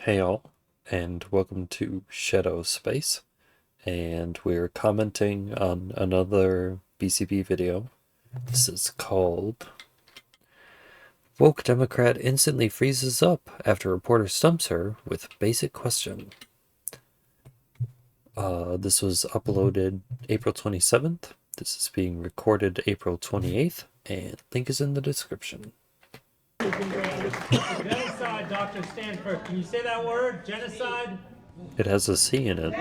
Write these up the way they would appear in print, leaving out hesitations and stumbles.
Hey all, and welcome to Shadow Space, and we're commenting on another BCB video. This is called Woke Democrat Instantly Freezes Up After Reporter Stumps Her with Basic Question. This was uploaded April 27th. This is being recorded April 28th, and link is in the description. Genocide, Dr. Stanford. Can you say that word? Genocide? It has a C in it.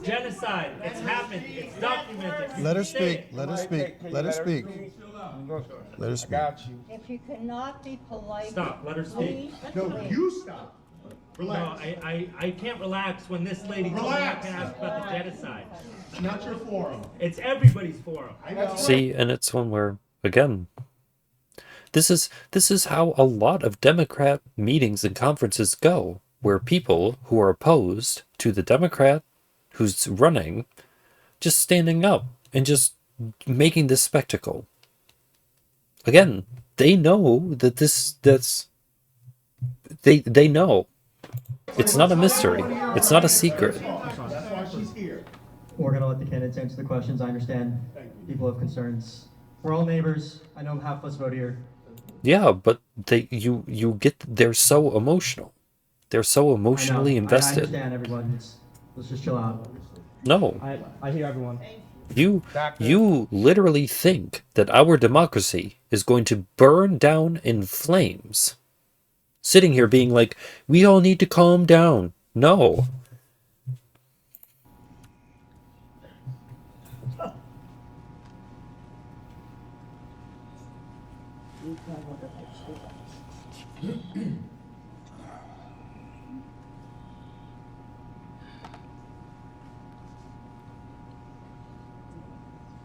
Genocide. It's happened. It's documented. Let her speak. Let her speak. Let her speak. Let her speak. If you cannot be polite. Stop. Let her speak. No, you stop. Relax. No, I can't relax when this lady comes back and asks about the genocide. It's not your forum. It's everybody's forum. See, and it's one where, again, this is how a lot of Democrat meetings and conferences go, where people who are opposed to the Democrat who's running just standing up and just making this spectacle. Again, they know that they know. It's not a mystery. It's not a secret. That's why she's here. We're going to let the candidates answer the questions. I understand people have concerns. We're all neighbors. I know half of us vote here. Yeah, but they're so emotional. They're so emotionally invested. I understand, everyone. Let's just chill out. No. I hear everyone. You literally think that our democracy is going to burn down in flames. Sitting here being like, we all need to calm down. No.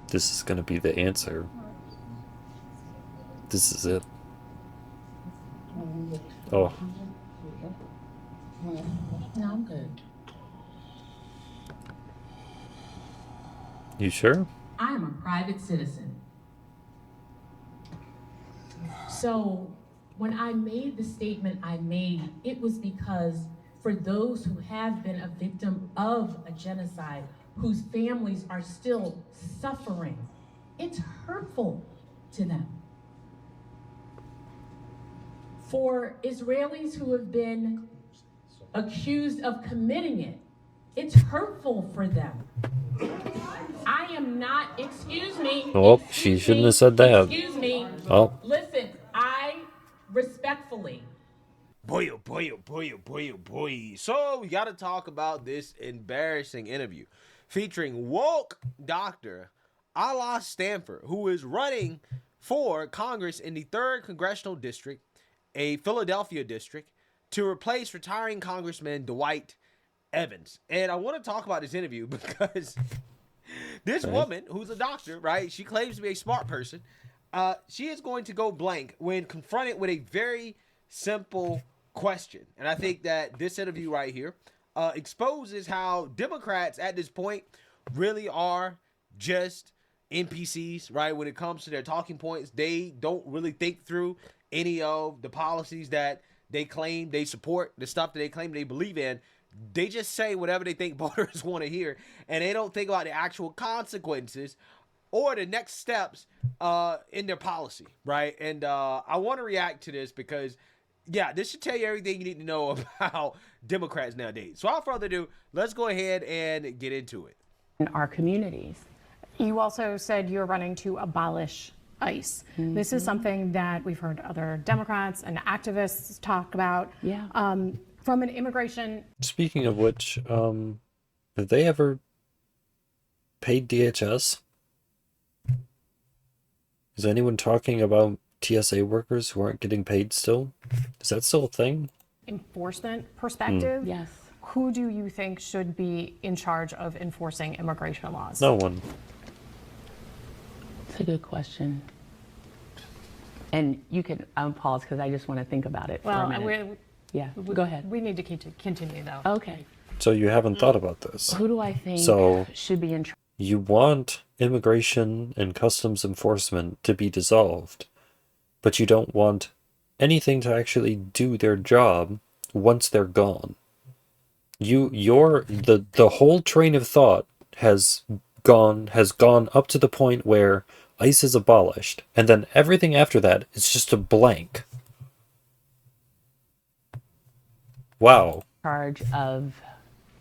This is going to be the answer. This is it. Oh. No, I'm good. You sure? I am a private citizen. So when I made the statement I made, it was because for those who have been a victim of a genocide, whose families are still suffering, it's hurtful to them. For Israelis who have been accused of committing it, it's hurtful for them. I am not, excuse me. Oh, she shouldn't have said that. Excuse me. Oh. Listen, I respectfully. Boy, oh boy, oh boy, oh boy, oh boy. So we got to talk about this embarrassing interview featuring woke Dr. a la Stanford, who is running for Congress in the 3rd Congressional District, a Philadelphia district, to replace retiring Congressman Dwight Evans. And I want to talk about this interview because this woman, who's a doctor, right? She claims to be a smart person. She is going to go blank when confronted with a very simple question. And I think that this interview right here exposes how Democrats at this point really are just NPCs, right? When it comes to their talking points, they don't really think through any of the policies that they claim they support, the stuff that they claim they believe in. They just say whatever they think voters want to hear, and they don't think about the actual consequences or the next steps in their policy, right? And I want to react to this because, yeah, this should tell you everything you need to know about Democrats nowadays. So without further ado, let's go ahead and get into it. In our communities. You also said you're running to abolish ICE. Mm-hmm. This is something that we've heard other Democrats and activists talk about. Yeah. From an immigration. Speaking of which, have they ever paid DHS? Is anyone talking about TSA workers who aren't getting paid still? Is that still a thing? Enforcement perspective. Yes. Who do you think should be in charge of enforcing immigration laws? No one. It's a good question. And you can pause because I just want to think about it for a minute. Go ahead. We need to continue though. Okay. So you haven't thought about this. Who do I think should be in charge? You want immigration and customs enforcement to be dissolved, but you don't want anything to actually do their job, once they're gone. The whole train of thought has gone up to the point where ICE is abolished, and then everything after that is just a blank. Wow. Charge of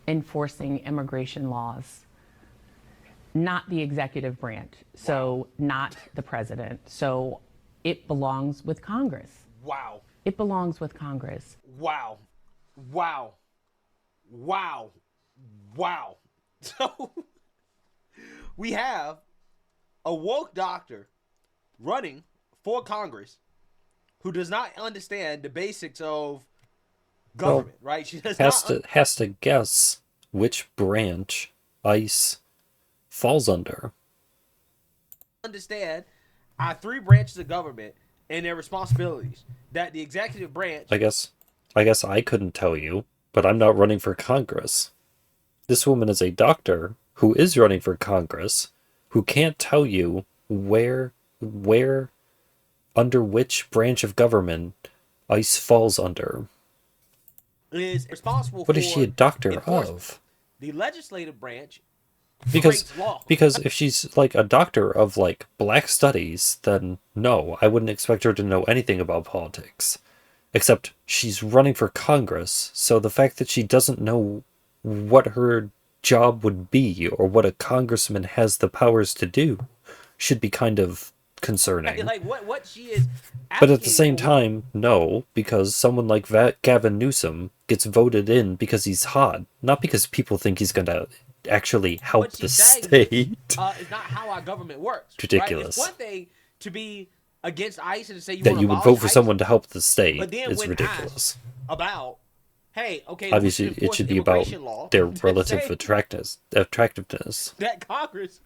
enforcing immigration laws, not the executive branch, so not the president. So it belongs with Congress. Wow. It belongs with Congress. Wow. Wow. Wow. Wow. So we have a woke doctor running for Congress who does not understand the basics of government, right? She has to guess which branch ICE falls under. Understand our three branches of government and their responsibilities. That the executive branch. I guess I couldn't tell you, but I'm not running for Congress. This woman is a doctor who is running for Congress, who can't tell you where under which branch of government ICE falls under. Is responsible what for is she a doctor of? The legislative branch. Because if she's like a doctor of like black studies, then no, I wouldn't expect her to know anything about politics. Except she's running for Congress, so the fact that she doesn't know what her job would be or what a congressman has the powers to do should be kind of concerning. Like what she is. But at the same time, no, because someone like Gavin Newsom gets voted in because he's hot, not because people think he's going to actually help the state. It's not how our government works. Ridiculous. Right? It's one thing to be against ICE and to say you would vote for someone to help the state. But then it's ridiculous. About, hey, okay, obviously it should be about their relative attractiveness. That Congress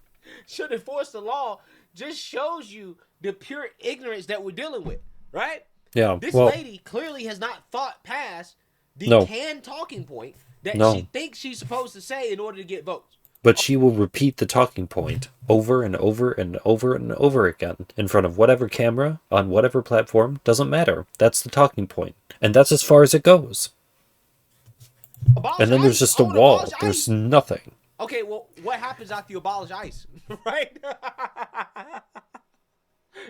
should enforce the law just shows you the pure ignorance that we're dealing with, right? Yeah. This lady clearly has not thought past the canned talking point that she thinks she's supposed to say in order to get votes. But she will repeat the talking point over and over and over and over again in front of whatever camera, on whatever platform, doesn't matter. That's the talking point. And that's as far as it goes. And then there's just a wall. There's nothing. Okay, well, what happens after you abolish ICE, right?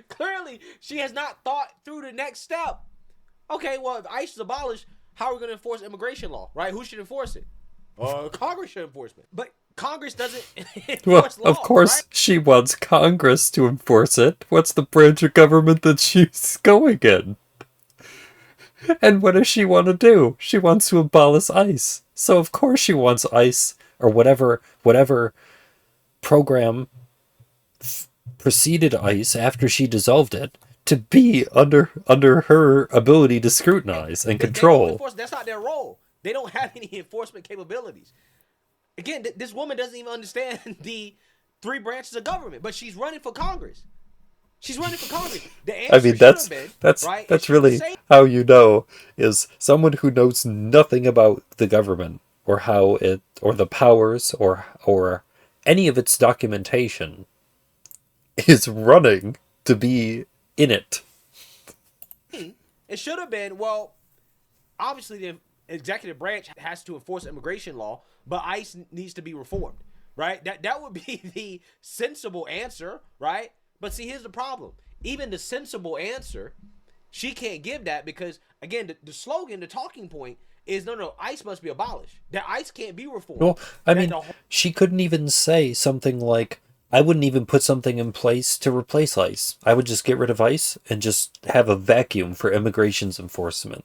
Clearly, she has not thought through the next step. Okay, well, if ICE is abolished, how are we going to enforce immigration law, right? Who should enforce it? Congress should enforce it. But Congress doesn't enforce law, of course, right? she wants Congress to enforce it. What's the branch of government that she's going in? And what does she want to do? She wants to abolish ICE. So of course she wants ICE or whatever program preceded ICE after she dissolved it to be under her ability to scrutinize and control. That's not their role. They don't have any enforcement capabilities. Again, this woman doesn't even understand the three branches of government, but she's running for Congress. She's running for Congress. The answer I mean, that's really how you know is someone who knows nothing about the government or how it or the powers or any of its documentation is running to be in it. It should have been, well, obviously the executive branch has to enforce immigration law, but ICE needs to be reformed, right? That would be the sensible answer, right? But see, here's the problem. Even the sensible answer, she can't give that because, again, the slogan, the talking point is, no, ICE must be abolished. That ICE can't be reformed. Well, I mean, she couldn't even say something like, I wouldn't even put something in place to replace ICE. I would just get rid of ICE and just have a vacuum for immigration's enforcement.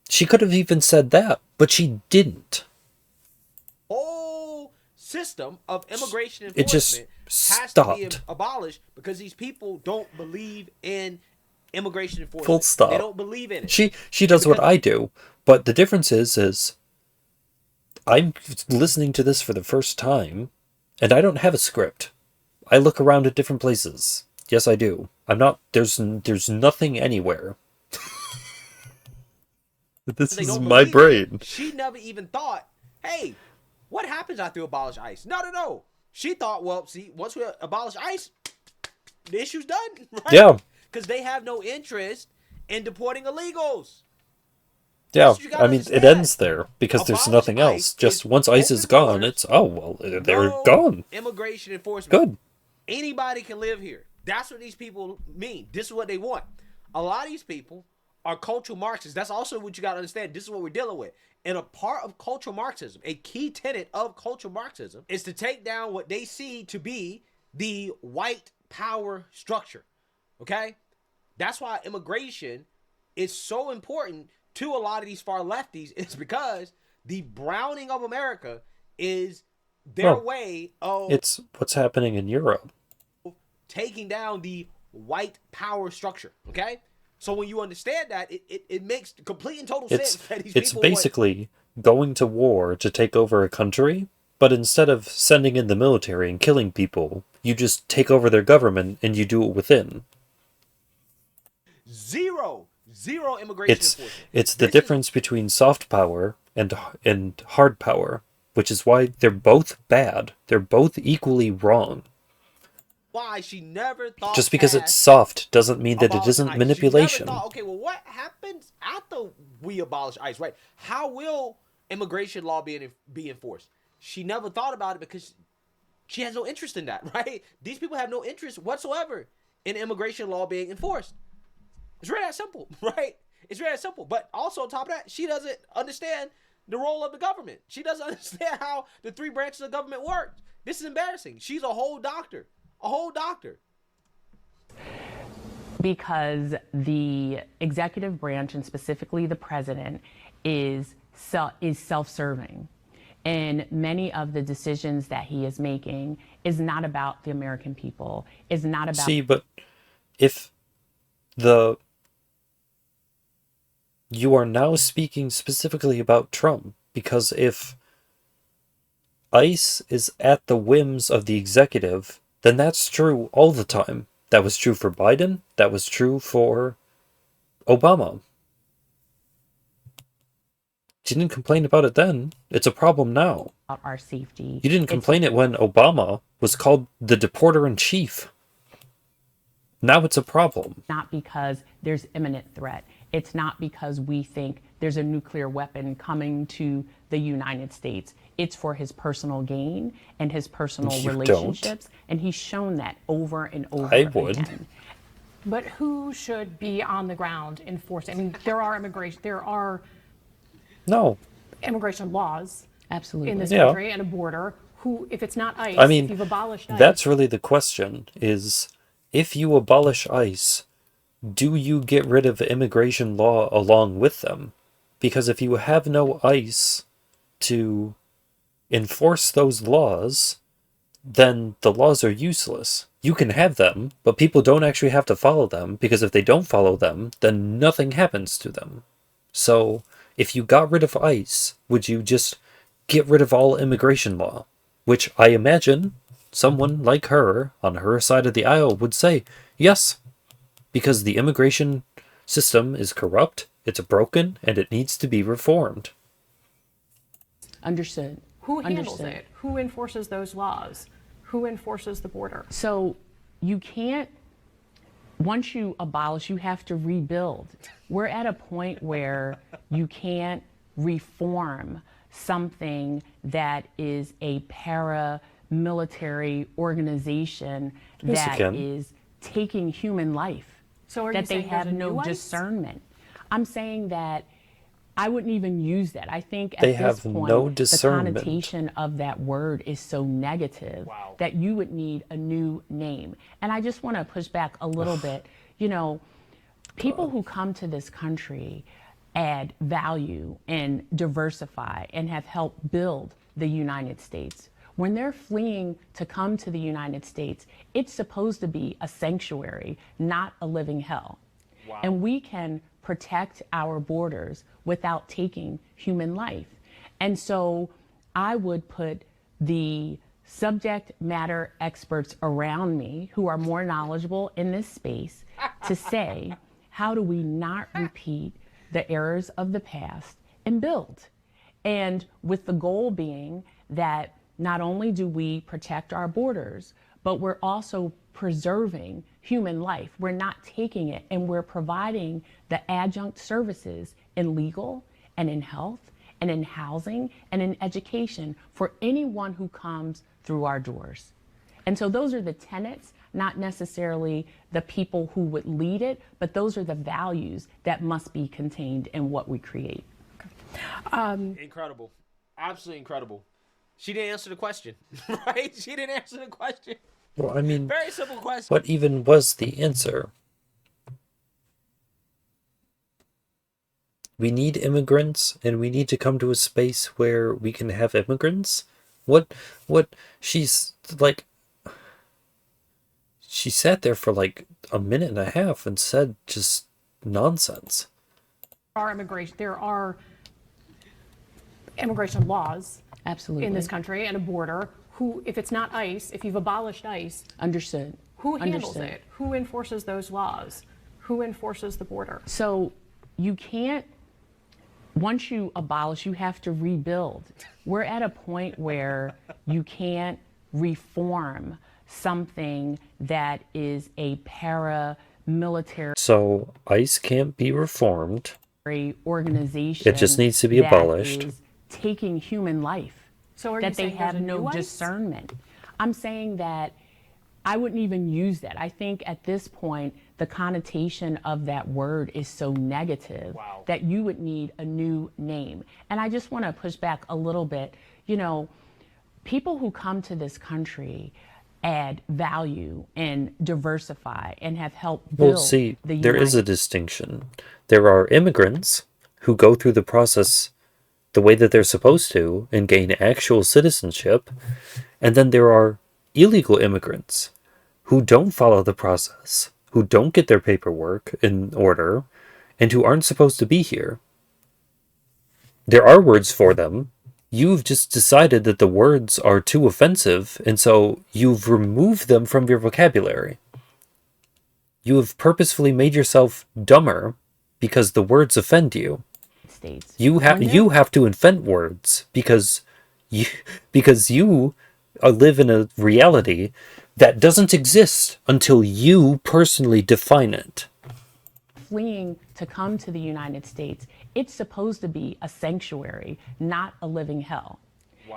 She could have even said that, but she didn't. Whole system of immigration enforcement it just has stopped. to be abolished because these people don't believe in immigration enforcement. Full stop. They don't believe in it. She does what I do, but the difference is I'm listening to this for the first time, and I don't have a script. I look around at different places. Yes, I do. I'm not. There's nothing anywhere. This is my brain. She never even thought, hey, what happens after you abolish ICE? No. She thought, well, see, once we abolish ICE, the issue's done, right? Yeah. Because they have no interest in deporting illegals. Yeah, That's what you gotta I mean, it understand. ends there because there's Abolish nothing ICE else. Just is once ICE is open gone, borders, it's, oh, well, they're no gone. immigration enforcement. Good. Anybody can live here. That's what these people mean. This is what they want. A lot of these people are cultural Marxists. That's also what you got to understand. This is what we're dealing with. And a part of cultural Marxism, a key tenet of cultural Marxism, is to take down what they see to be the white power structure. Okay? That's why immigration is so important to a lot of these far lefties. It's because the browning of America is their Well, way of it's what's happening in Europe. taking down the white power structure. Okay? So when you understand that, it makes complete and total sense that these It's people basically going to war to take over a country, but instead of sending in the military and killing people, you just take over their government and you do it within. zero immigration enforcement. It's the This is difference between soft power and hard power, which is why they're both bad. They're both equally wrong. why she never thought Just because it's past soft doesn't mean that it abolishing isn't ICE. manipulation. She never thought, okay, well, what happens after we abolish ICE, right? How will immigration law be enforced? She never thought about it because she has no interest in that, right? These people have no interest whatsoever in immigration law being enforced. It's really that simple, right? It's really that simple. But also on top of that, she doesn't understand the role of the government. She doesn't understand how the three branches of government work. This is embarrassing. She's a whole doctor. A whole doctor. Because the executive branch, and specifically the president, is self-serving. And many of the decisions that he is making is not about the American people, is not about... See, but if you are now speaking specifically about Trump, because if ICE is at the whims of the executive, then that's true all the time. That was true for Biden. That was true for Obama. You didn't complain about it then. It's a problem now. our safety. You didn't complain it when Obama was called the deporter-in-chief. Now it's a problem. Not because there's imminent threat. It's not because we think there's a nuclear weapon coming to the United States. It's for his personal gain and his personal relationships. And he's shown that over and over again. But who should be on the ground enforcing? I mean, there are immigration laws Absolutely. in this country and a border. Who, if it's not ICE, I mean, if you've abolished ICE, that's really the question, is if you abolish ICE, do you get rid of immigration law along with them? Because if you have no ICE to enforce those laws, then the laws are useless. You can have them, but people don't actually have to follow them, because if they don't follow them, then nothing happens to them. So if you got rid of ICE, would you just get rid of all immigration law? Which I imagine someone like her, on her side of the aisle, would say, yes, because the immigration system is corrupt, it's broken, and it needs to be reformed. Understood. who handles it? Who enforces those laws? Who enforces the border? So you can't, once you abolish, you have to rebuild. We're at a point where you can't reform something that is a paramilitary organization that is taking human life. So are that you they saying have there's a no new ICE? discernment. I'm saying that I wouldn't even use that. I think at They this have point, no the discernment. connotation of that word is so negative that you would need a new name. And I just want to push back a little bit. You know, people who come to this country add value and diversify and have helped build the United States. When they're fleeing to come to the United States, it's supposed to be a sanctuary, not a living hell. And we can protect our borders without taking human life. And so I would put the subject matter experts around me who are more knowledgeable in this space to say, how do we not repeat the errors of the past and build? And with the goal being that not only do we protect our borders, but we're also preserving human life. We're not taking it, and we're providing the adjunct services in legal and in health and in housing and in education for anyone who comes through our doors. And so those are the tenets, not necessarily the people who would lead it, but those are the values that must be contained in what we create. Incredible. Absolutely incredible. She didn't answer the question, right? She didn't answer the question. Well, I mean, Very simple question. what even was the answer? We need immigrants, and we need to come to a space where we can have immigrants? What she's like, she sat there for like a minute and a half and said just nonsense. There are immigration laws Absolutely. in this country and a border. Who, if it's not ICE, if you've abolished ICE, Understood. who handles Understood. it? Who enforces those laws? Who enforces the border? So you can't, once you abolish, you have to rebuild. We're at a point where you can't reform something that is a paramilitary So ICE can't be reformed. organization. It just needs to be that abolished. is taking human life. So are you That they saying there's have a no new ICE? discernment. I'm saying that I wouldn't even use that. I think at this point, the connotation of that word is so negative that you would need a new name. And I just want to push back a little bit. You know, people who come to this country add value and diversify and have helped build Well, see, the there is a United distinction. There are immigrants who go through the process the way that they're supposed to and gain actual citizenship. And then there are illegal immigrants who don't follow the process, who don't get their paperwork in order, and who aren't supposed to be here. There are words for them. You've just decided that the words are too offensive, and so you've removed them from your vocabulary. You have purposefully made yourself dumber because the words offend you. States. You have to invent words because you live in a reality that doesn't exist until you personally define it. Fleeing to come to the United States, it's supposed to be a sanctuary, not a living hell.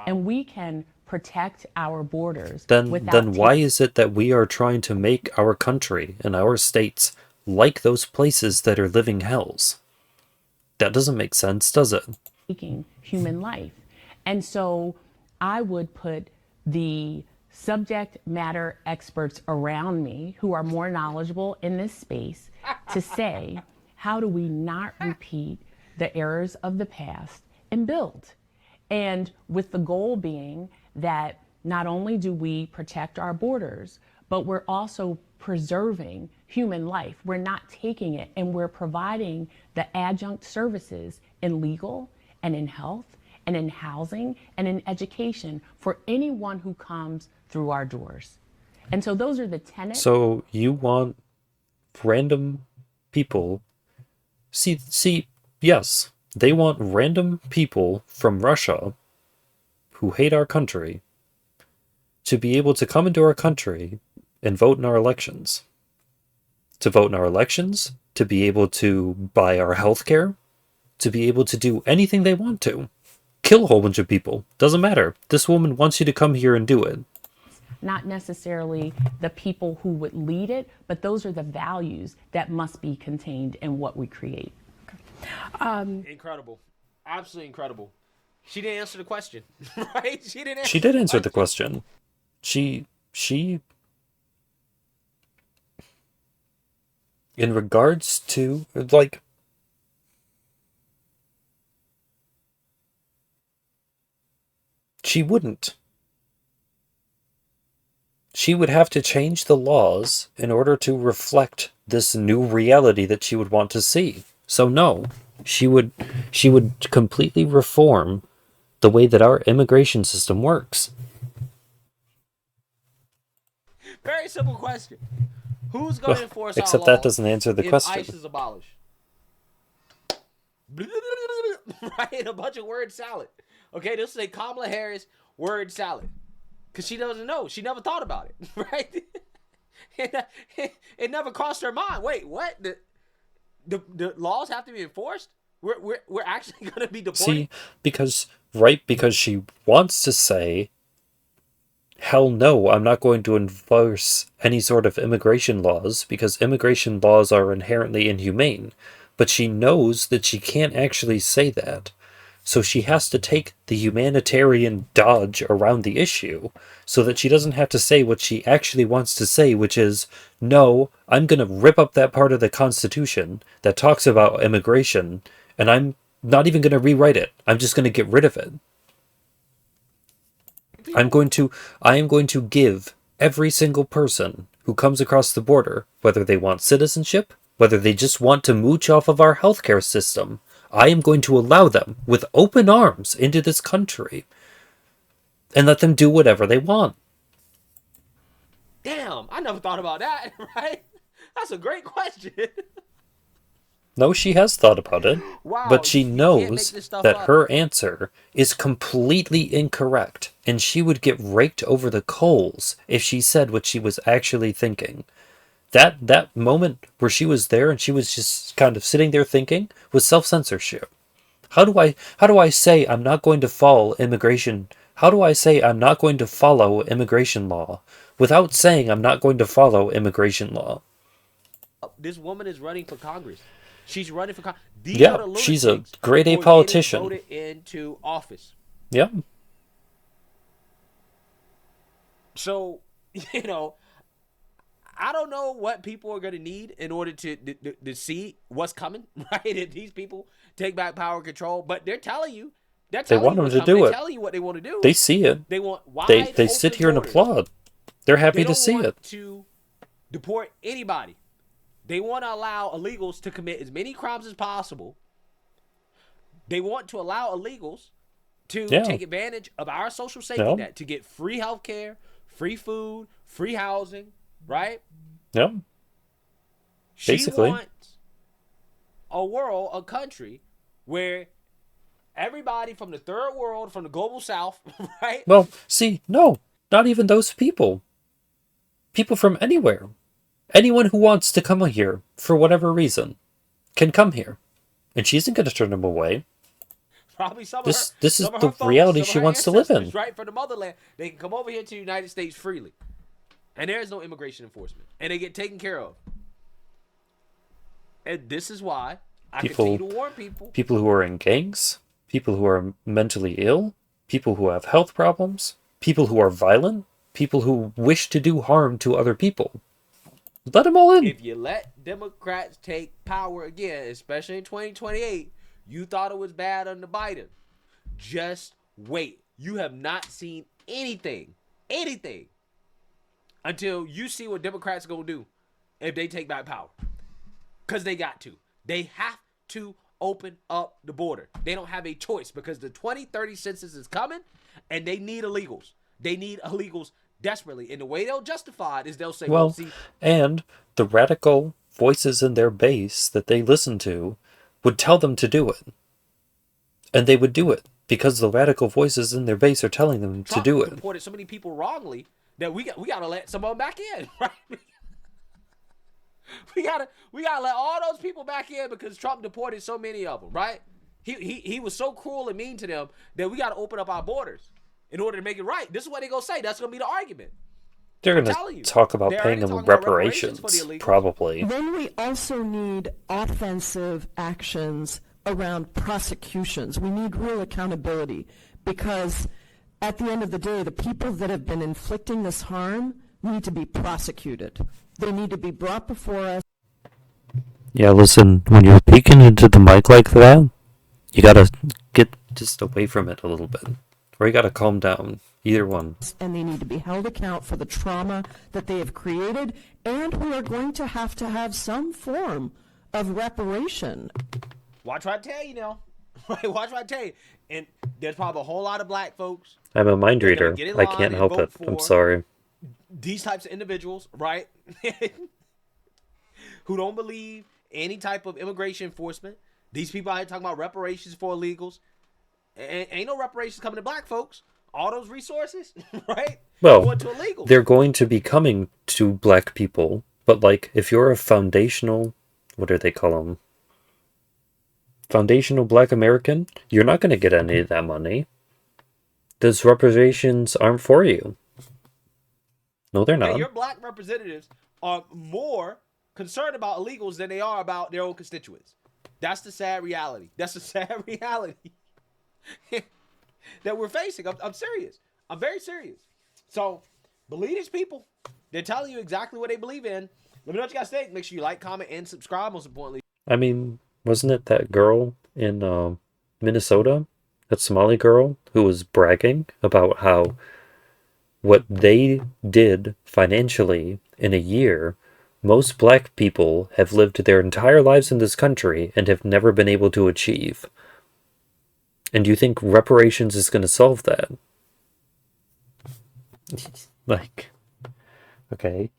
And we can protect our borders. Then without why is it that we are trying to make our country and our states like those places that are living hells? That doesn't make sense, does it? taking human life? And so I would put the subject matter experts around me who are more knowledgeable in this space to say, how do we not repeat the errors of the past and build? And with the goal being that not only do we protect our borders, but we're also preserving human life. We're not taking it, and we're providing the adjunct services in legal and in health and in housing and in education for anyone who comes through our doors. And so those are the tenets. So you want random people. See, yes, they want random people from Russia who hate our country to be able to come into our country and vote in our elections. To vote in our elections, to be able to buy our health care, to be able to do anything they want to. Kill a whole bunch of people. Doesn't matter. This woman wants you to come here and do it. Not necessarily the people who would lead it, but those are the values that must be contained in what we create. Incredible. Absolutely incredible. She didn't answer the question, right? She did answer the question. She in regards to, like, she wouldn't. She would have to change the laws in order to reflect this new reality that she would want to see. So no, she would completely reform the way that our immigration system works. Very simple question. Who's going to enforce Except our that laws doesn't answer the if question. ICE is abolished? Right? A bunch of word salad. Okay, this is a Kamala Harris word salad. Because she doesn't know. She never thought about it. Right? It never crossed her mind. Wait, what? The laws have to be enforced? We're actually going to be deporting. See, because she wants to say, hell no, I'm not going to enforce any sort of immigration laws because immigration laws are inherently inhumane. But she knows that she can't actually say that. So she has to take the humanitarian dodge around the issue so that she doesn't have to say what she actually wants to say, which is, no, I'm going to rip up that part of the Constitution that talks about immigration, and I'm not even going to rewrite it. I'm just going to get rid of it. I am going to give every single person who comes across the border, whether they want citizenship, whether they just want to mooch off of our healthcare system, I am going to allow them with open arms into this country and let them do whatever they want. Damn, I never thought about that, right? That's a great question. No, she has thought about it, Wow, but she you can't make knows this stuff that up. her answer is completely incorrect, and she would get raked over the coals if she said what she was actually thinking. That moment where she was there and she was just kind of sitting there thinking was self-censorship. How do I say I'm not going to follow immigration? How do I say I'm not going to follow immigration law without saying I'm not going to follow immigration law? This woman is running for Congress. She's running for Congress. Yeah, she's a grade A politician. Voted into office. Yep. So, you know, I don't know what people are going to need in order to see what's coming, right? If these people take back power and control, but they're telling you, They want them to do they're it. telling you what they want to do. They see it. They want wide They sit open here and borders. applaud. They're happy They to don't see want it. to deport anybody. They want to allow illegals to commit as many crimes as possible. They want to allow illegals to take advantage of our social safety net to get free healthcare, free food, free housing, right? Yep. Basically. She wants a world, a country where everybody from the third world, from the global south, right? Well, see, no, not even those people. People from anywhere. Anyone who wants to come here for whatever reason can come here. And she isn't going to turn them away. Probably some This of her, is some of the her folks, reality some of she her wants to live in. ancestors, right, from the motherland. They can come over here to the United States freely. And there is no immigration enforcement. And they get taken care of. And this is why I continue to warn people. People who are in gangs, people who are mentally ill, people who have health problems, people who are violent, people who wish to do harm to other people. Let them all in. If you let Democrats take power again, especially in 2028, you thought it was bad under Biden. Just wait. You have not seen anything, until you see what Democrats are going to do if they take back power. Because they got to. They have to open up the border. They don't have a choice because the 2030 census is coming and they need illegals. They need illegals desperately. And the way they'll justify it is they'll say, Well, see, and the radical voices in their base that they listen to would tell them to do it. And they would do it because the radical voices in their base are telling them Trump to do it. deported so many people wrongly that we got to let some of them back in, right? we gotta let all those people back in because Trump deported so many of them, right? He was so cruel and mean to them that we got to open up our borders in order to make it right. This is what they're gonna say. That's gonna be the argument. They're going to talk about They're paying already them talking about reparations, reparations for the illegals. probably. Then we also need offensive actions around prosecutions. We need real accountability because at the end of the day, the people that have been inflicting this harm need to be prosecuted. They need to be brought before us. Yeah, listen, when you're peeking into the mic like that, you gotta get just away from it a little bit. Or you gotta calm down. Either one. And they need to be held account for the trauma that they have created, and we are going to have some form of reparation. Watch what I tell you now. Watch what I tell you. And there's probably a whole lot of black folks. I'm a mind They're gonna reader. get in I line can't and help vote it. I'm for sorry. These types of individuals, right? Who don't believe any type of immigration enforcement. These people out here talking about reparations for illegals. Ain't no reparations coming to black folks. All those resources, right? Well, going to illegals. they're going to be coming to black people, but like if you're a foundational, what do they call them? foundational black American, you're not going to get any of that money. Those reparations aren't for you. No, they're not. And your black representatives are more concerned about illegals than they are about their own constituents. That's the sad reality. That's the sad reality that we're facing. I'm serious. I'm very serious. So, believe these people. They're telling you exactly what they believe in. Let me know what you guys think. Make sure you like, comment, and subscribe, most importantly. I mean, wasn't it that girl in Minnesota, that Somali girl, who was bragging about how what they did financially in a year, most black people have lived their entire lives in this country and have never been able to achieve. And you think reparations is going to solve that? Like, okay.